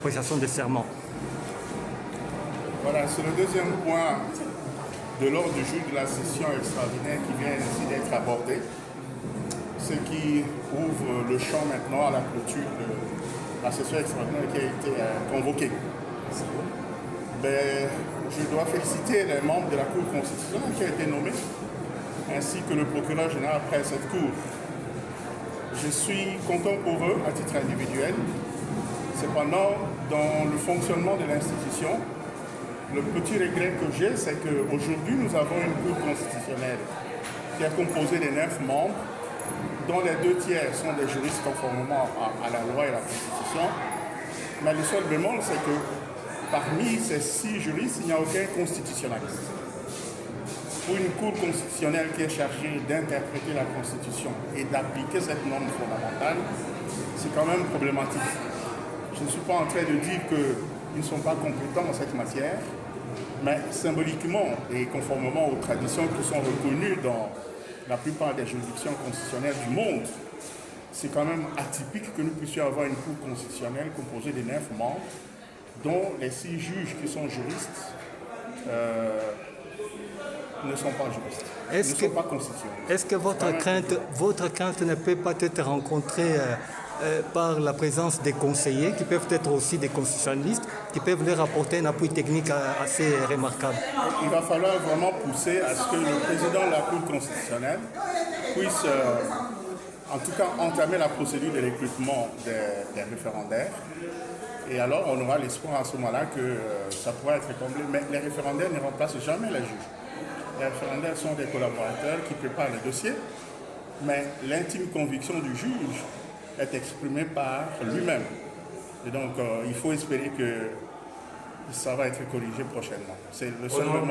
Prestation de serment. Voilà, c'est le deuxième point de l'ordre du jour de la session extraordinaire qui vient ainsi d'être abordé, ce qui ouvre le champ maintenant à la clôture de la session extraordinaire qui a été convoquée. Je dois féliciter les membres de la Cour constitutionnelle qui a été nommée, ainsi que le procureur général après cette Cour. Je suis content pour eux à titre individuel. Cependant, dans le fonctionnement de l'institution, le petit regret que j'ai, c'est qu'aujourd'hui, nous avons une Cour constitutionnelle qui est composée de 9 membres, dont les 2 tiers sont des juristes conformément à la loi et à la Constitution. Mais le seul bémol, c'est que parmi ces 6 juristes, il n'y a aucun constitutionnaliste. Pour une Cour constitutionnelle qui est chargée d'interpréter la Constitution et d'appliquer cette norme fondamentale, c'est quand même problématique. Je ne suis pas en train de dire qu'ils ne sont pas compétents en cette matière, mais symboliquement et conformément aux traditions qui sont reconnues dans la plupart des juridictions constitutionnelles du monde, c'est quand même atypique que nous puissions avoir une Cour constitutionnelle composée de 9 membres, dont les 6 juges qui sont juristes ne sont pas juristes, ne sont pas constitutionnels. Est-ce que votre crainte ne peut pas être rencontrée par la présence des conseillers, qui peuvent être aussi des constitutionnalistes, qui peuvent leur apporter un appui technique assez remarquable? Il va falloir vraiment pousser à ce que le président de la Cour constitutionnelle puisse, en tout cas, entamer la procédure de recrutement des référendaires. Et alors, on aura l'espoir à ce moment-là que ça pourra être comblé. Mais les référendaires ne remplacent jamais les juges. Les référendaires sont des collaborateurs qui préparent les dossiers, mais l'intime conviction du juge est exprimée par lui-même. Et donc, il faut espérer que ça va être corrigé prochainement. C'est le seul moment.